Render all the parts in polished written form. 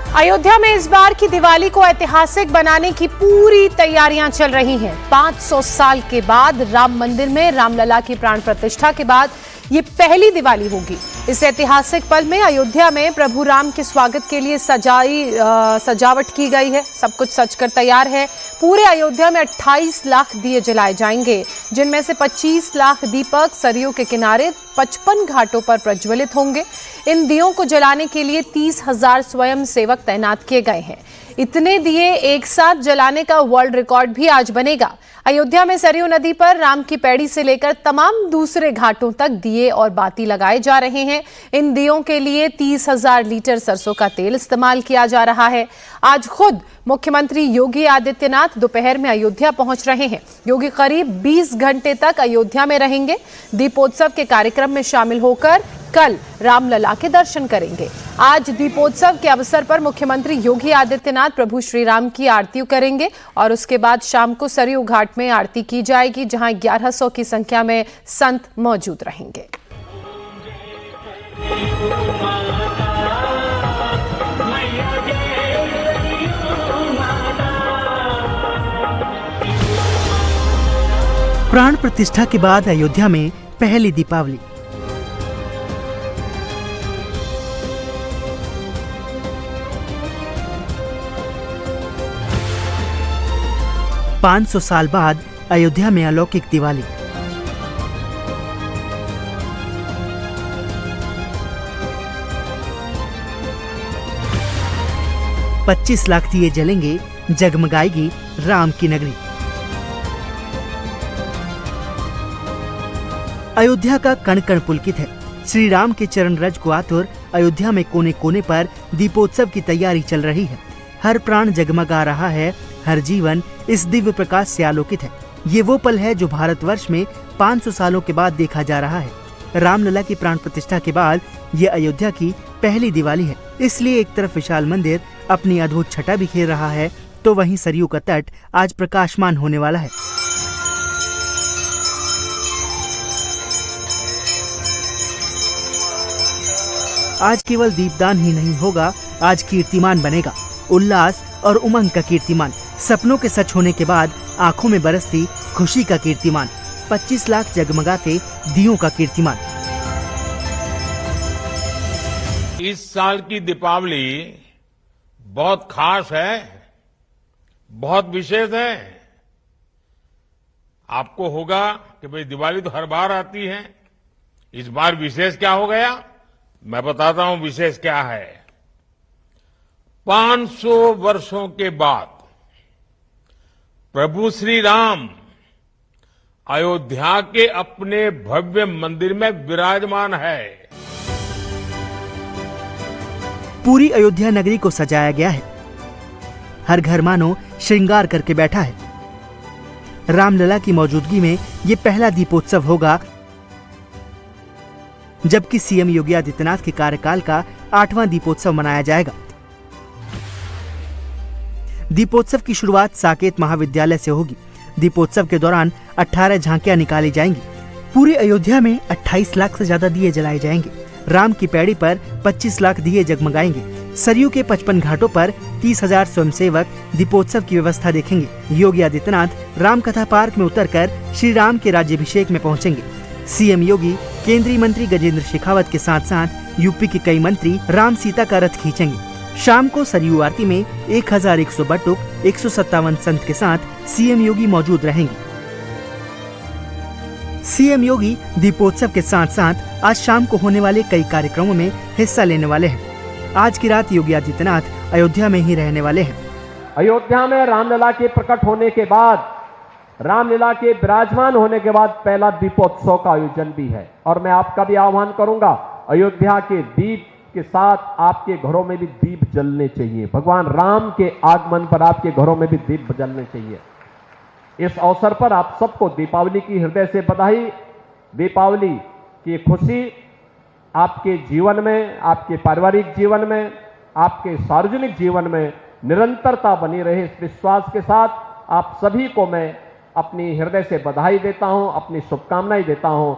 अयोध्या में इस बार की दिवाली को ऐतिहासिक बनाने की पूरी तैयारियां चल रही हैं। 500 साल के बाद राम मंदिर में रामलला की प्राण प्रतिष्ठा के बाद ये पहली दिवाली होगी। इस ऐतिहासिक पल में अयोध्या में प्रभु राम के स्वागत के लिए सजावट की गई है। सब कुछ सजकर तैयार है। पूरे अयोध्या में 28 लाख दिए जलाए जाएंगे, जिनमें से 25 लाख दीपक सरयू के किनारे 55 घाटों पर प्रज्वलित होंगे। इन दियों को जलाने के लिए 30,000 स्वयं सेवक तैनात किए गए हैं। इतने दिए एक साथ जलाने का वर्ल्ड रिकॉर्ड भी आज बनेगा। अयोध्या में सरयू नदी पर राम की पैड़ी से लेकर तमाम दूसरे घाटों तक दिए और बाती लगाए जा रहे हैं। इन दियों के लिए 30,000 लीटर सरसों का तेल इस्तेमाल किया जा रहा है। आज खुद मुख्यमंत्री योगी आदित्यनाथ दोपहर में अयोध्या पहुंच रहे हैं। योगी करीब 20 घंटे तक अयोध्या में रहेंगे। दीपोत्सव के कार्यक्रम में शामिल होकर कल रामलला के दर्शन करेंगे। आज दीपोत्सव के अवसर पर मुख्यमंत्री योगी आदित्यनाथ प्रभु श्री राम की आरती करेंगे और उसके बाद शाम को सरयू घाट में आरती की जाएगी, जहां 1100 की संख्या में संत मौजूद रहेंगे। प्राण प्रतिष्ठा के बाद अयोध्या में पहली दीपावली। पाँच 500 साल बाद अयोध्या में अलौकिक दिवाली। $25 लाख दिए जलेंगे, जगमगाएगी राम की नगरी। अयोध्या का कण कण पुलकित है। श्री राम के चरण रज को आतुर अयोध्या में कोने कोने पर दीपोत्सव की तैयारी चल रही है। हर प्राण जगमगा रहा है, हर जीवन इस दिव्य प्रकाश से आलोकित है। ये वो पल है जो भारतवर्ष में 500 सालों के बाद देखा जा रहा है। रामलला की प्राण प्रतिष्ठा के बाद ये अयोध्या की पहली दिवाली है। इसलिए एक तरफ विशाल मंदिर अपनी अद्भुत छटा बिखेर रहा है, तो वहीं सरयू का तट आज प्रकाशमान होने वाला है। आज केवल दीपदान ही नहीं होगा, आज कीर्तिमान बनेगा। उल्लास और उमंग का कीर्तिमान, सपनों के सच होने के बाद आंखों में बरसती खुशी का कीर्तिमान, 25 लाख जगमगाते दियों का कीर्तिमान। इस साल की दीपावली बहुत खास है, बहुत विशेष है। आपको होगा कि भाई दिवाली तो हर बार आती है, इस बार विशेष क्या हो गया? मैं बताता हूं विशेष क्या है। 500 वर्षों के बाद प्रभु श्री राम अयोध्या के अपने भव्य मंदिर में विराजमान है। पूरी अयोध्या नगरी को सजाया गया है। हर घर मानो श्रृंगार करके बैठा है। रामलला की मौजूदगी में ये पहला दीपोत्सव होगा, जबकि सीएम योगी आदित्यनाथ के कार्यकाल का 8वां दीपोत्सव मनाया जाएगा। दीपोत्सव की शुरुआत साकेत महाविद्यालय से होगी। दीपोत्सव के दौरान 18 झांकियां निकाली जाएंगी। पूरे अयोध्या में 28 लाख से ज्यादा दिए जलाए जाएंगे। राम की पैड़ी पर 25 लाख दिए जगमगाएंगे। सरयू के 55 घाटों पर 30,000 स्वयंसेवक दीपोत्सव की व्यवस्था देखेंगे। योगी आदित्यनाथ रामकथा पार्क में उतरकर श्री राम के राज्याभिषेक में पहुंचेंगे। सीएम योगी केंद्रीय मंत्री गजेंद्र शेखावत के साथ साथ यूपी के कई मंत्री राम सीता का रथ खींचेंगे। शाम को सरयू आरती में 1100 बटुक 157 संत के साथ सीएम योगी मौजूद रहेंगे। सीएम योगी दीपोत्सव के साथ साथ आज शाम को होने वाले कई कार्यक्रमों में हिस्सा लेने वाले हैं। आज की रात योगी आदित्यनाथ अयोध्या में ही रहने वाले हैं। अयोध्या में रामलला के प्रकट होने के बाद, रामलीला के विराजमान होने के बाद पहला दीपोत्सव का आयोजन भी है। और मैं आपका भी आह्वान करूंगा, अयोध्या के दीप के साथ आपके घरों में भी दीप जलने चाहिए। भगवान राम के आगमन पर आपके घरों में भी दीप जलने चाहिए। इस अवसर पर आप सबको दीपावली की हृदय से बधाई। दीपावली की खुशी आपके जीवन में, आपके पारिवारिक जीवन में, आपके सार्वजनिक जीवन में निरंतरता बनी रहे, इस विश्वास के साथ आप सभी को मैं अपनी हृदय से बधाई देता हूं, अपनी शुभकामनाएं देता हूं।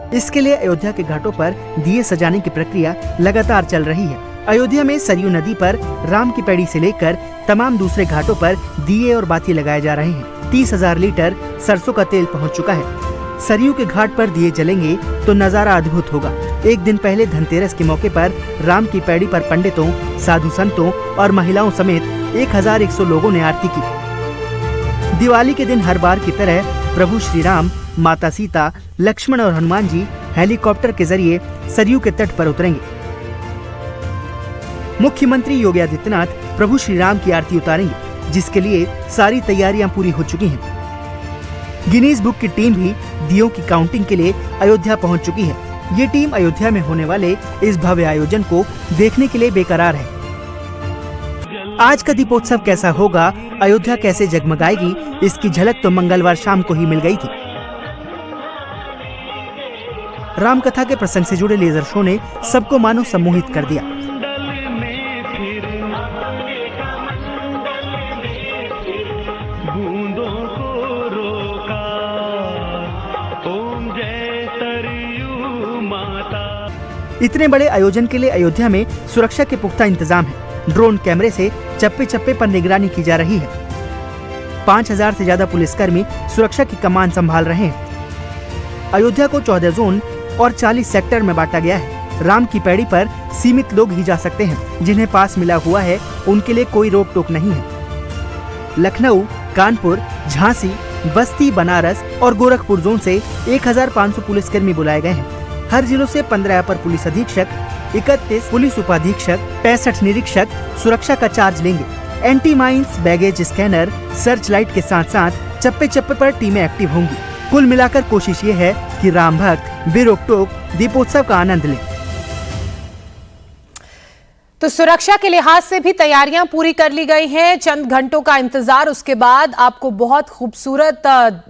इसके लिए अयोध्या के घाटों पर दिए सजाने की प्रक्रिया लगातार चल रही है। अयोध्या में सरयू नदी पर राम की पैड़ी से लेकर तमाम दूसरे घाटों पर दिए और बाती लगाए जा रहे हैं। 30,000 लीटर सरसों का तेल पहुंच चुका है। सरयू के घाट पर दिए जलेंगे तो नजारा अद्भुत होगा। एक दिन पहले धनतेरस के मौके पर राम की पैड़ी पर पंडितों, साधु संतों और महिलाओं समेत 1100 लोगों ने आरती की। दिवाली के दिन हर बार की तरह प्रभु श्री राम, माता सीता, लक्ष्मण और हनुमान जी हेलीकॉप्टर के जरिए सरयू के तट पर उतरेंगे। मुख्यमंत्री योगी आदित्यनाथ प्रभु श्री राम की आरती उतारेंगे, जिसके लिए सारी तैयारियां पूरी हो चुकी हैं। गिनीज बुक की टीम भी दियों की काउंटिंग के लिए अयोध्या पहुंच चुकी है। ये टीम अयोध्या में होने वाले इस भव्य आयोजन को देखने के लिए बेकरार है। आज का दीपोत्सव कैसा होगा, अयोध्या कैसे जगमगाएगी, इसकी झलक तो मंगलवार शाम को ही मिल गई थी। रामकथा के प्रसंग से जुड़े लेजर शो ने सबको मानो सम्मोहित कर दिया। इतने बड़े आयोजन के लिए अयोध्या में सुरक्षा के पुख्ता इंतजाम है। ड्रोन कैमरे से चप्पे चप्पे पर निगरानी की जा रही है। 5000 से ज्यादा पुलिसकर्मी सुरक्षा की कमान संभाल रहे हैं। अयोध्या को 14 जोन और 40 सेक्टर में बांटा गया है। राम की पैड़ी पर सीमित लोग ही जा सकते हैं। जिन्हें पास मिला हुआ है उनके लिए कोई रोक टोक नहीं है। लखनऊ, कानपुर, झांसी, बस्ती, बनारस और गोरखपुर जोन से 1500 पुलिसकर्मी बुलाए गए हैं। हर जिलों से 15 अपर पुलिस अधीक्षक, 31 पुलिस उपाधीक्षक, 65 निरीक्षक सुरक्षा का चार्ज लेंगे। Anti mines, baggage scanner, search light के साथ साथ चप्पे चप्पे पर टीमें एक्टिव होंगी। कुल मिलाकर कोशिश ये है कि राम भक्त बेरोक टोक दीपोत्सव का आनंद लें। तो सुरक्षा के लिहाज से भी तैयारियां पूरी कर ली गई हैं। चंद घंटों का इंतजार, उसके बाद आपको बहुत खूबसूरत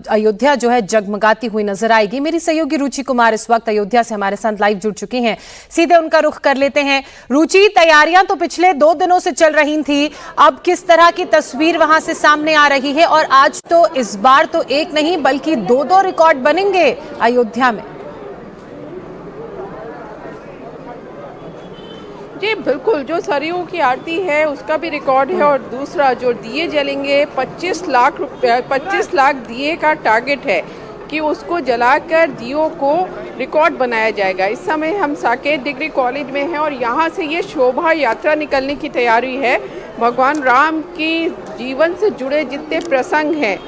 अयोध्या जो है जगमगाती हुई नजर आएगी। मेरी सहयोगी रुचि कुमार इस वक्त अयोध्या से हमारे साथ लाइव जुड़ चुकी हैं। सीधे उनका रुख कर लेते हैं। रुचि, तैयारियां तो पिछले 2 दिनों से चल रही थी, अब किस तरह की तस्वीर वहां से सामने आ रही है? और आज तो इस बार तो एक नहीं बल्कि 2 रिकॉर्ड बनेंगे अयोध्या में। जी बिल्कुल, जो सरयू की आरती है उसका भी रिकॉर्ड है और दूसरा जो दिए जलेंगे 25 लाख दिए का टारगेट है कि उसको जलाकर दियों को रिकॉर्ड बनाया जाएगा। इस समय हम साकेत डिग्री कॉलेज में हैं और यहाँ से ये शोभा यात्रा निकलने की तैयारी है। भगवान राम की जीवन से जुड़े जितने प्रसंग हैं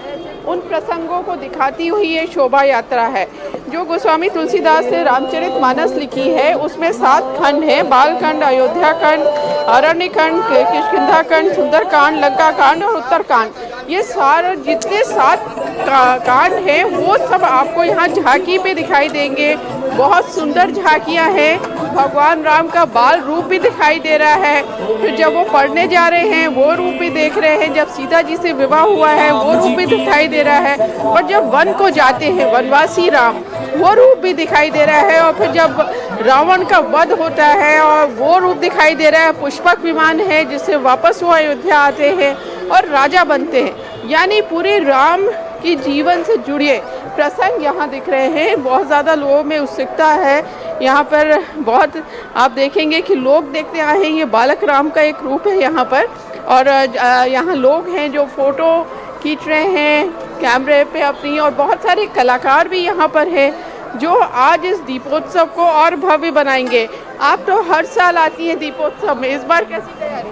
उन प्रसंगों को दिखाती हुई ये शोभा यात्रा है। जो गोस्वामी तुलसीदास ने रामचरितमानस लिखी है उसमें 7 खंड हैं, बालखंड, अयोध्या खंड, अरण्य खंड, किष्किंधा खंड, सुंदरकांड, लंका कांड और उत्तरकांड। ये सारे जितने 7 कांड हैं वो सब आपको यहाँ झांकी पे दिखाई देंगे। बहुत सुंदर झांकियाँ हैं। भगवान राम का बाल रूप भी दिखाई दे रहा है। फिर जब वो पढ़ने जा रहे हैं वो रूप भी देख रहे हैं। जब सीता जी से विवाह हुआ है वो रूप भी दिखाई दे रहा है। और जब वन को जाते हैं वनवासी राम, वो रूप भी दिखाई दे रहा है। और फिर जब रावण का वध होता है और वो रूप दिखाई दे रहा है। पुष्पक विमान है जिससे वापस वो अयोध्या आते हैं और राजा बनते हैं। यानी पूरे राम की जीवन से जुड़े प्रसंग यहाँ दिख रहे हैं। बहुत ज़्यादा लोगों में उत्सुकता है। यहाँ पर बहुत आप देखेंगे कि लोग देखते आए हैं। ये बालक राम का एक रूप है यहाँ पर। और यहाँ लोग हैं जो फोटो खींच रहे हैं कैमरे पे अपनी, और बहुत सारे कलाकार भी यहाँ पर हैं जो आज इस दीपोत्सव को और भव्य बनाएंगे। आप तो हर साल आती हैं दीपोत्सव में, इस बार कैसी तैयारी?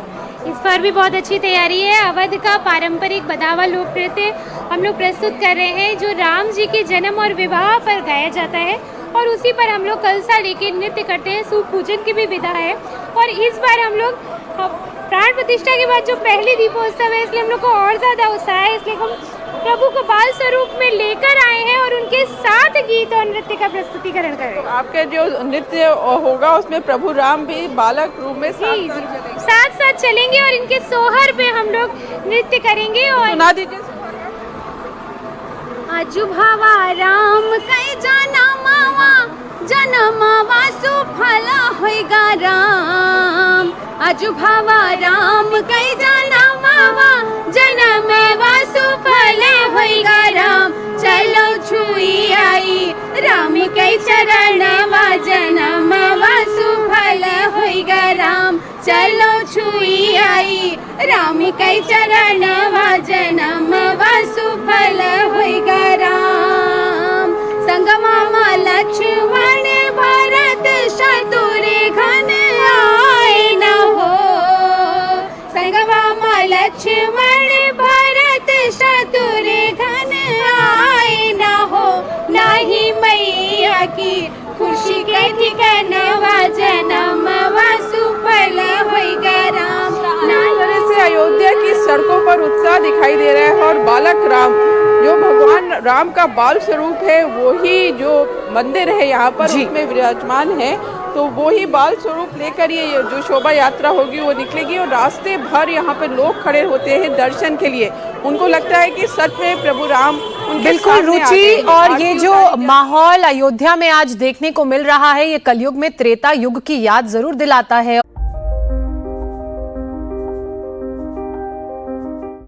इस बार भी बहुत अच्छी तैयारी है। अवध का पारंपरिक बधावा लोक नृत्य हम लोग प्रस्तुत कर रहे हैं जो राम जी के जन्म और विवाह पर गाया जाता है और उसी पर हम लोग कलसा लेके नृत्य करते हैं। सूप पूजन की भी विधा है और इस बार हम लोग प्राण प्रतिष्ठा के बाद जो पहली दीपोत्सव है इसलिए हम लोग को और ज़्यादा उत्साह है। इसलिए हम प्रभु को बाल स्वरूप में लेकर आए हैं और उनके साथ गीत और नृत्य का प्रस्तुतिकरण कर रहे हैं। तो आपके जो नृत्य होगा उसमें प्रभु राम भी बालक रूप में साथ साथ चलेंगे और इनके सोहर पे हम लोग नृत्य करेंगे। और सुना दीजिए। आजू भावा राम कई जनमावा सुफला होइगा राम। आजू भावा राम कई जनमावा जनमेवा सुफला होइगा राम। चलो छुई आई राम कै चरणवा जनमवा सुफल होइगा राम चलो छुई आई राम कै चरणवा जनमवा सुफल होइगा राम संगमा लक्ष्मण भरत शत्रुघ्न आए न हो संगमा लक्ष्मण भरत शत्रुघ्न आए न हो नाही मैया की खुशी के ठिकानवा जनमवा सुफल होइगा राम। इस तरह से अयोध्या की सड़कों पर उत्साह दिखाई दे रहा है और बालक राम जो भगवान राम का बाल स्वरूप है वही जो मंदिर है यहाँ पर उसमें विराजमान है, तो वो ही बाल स्वरूप लेकर ये जो शोभा यात्रा होगी वो निकलेगी और रास्ते भर यहाँ पे लोग खड़े होते हैं दर्शन के लिए। उनको लगता है कि सच में प्रभु राम उनके बिल्कुल सामने आ रुचि, गए हैं। और ये जो माहौल अयोध्या में आज देखने को मिल रहा है ये कलयुग में त्रेता युग की याद जरूर दिलाता है।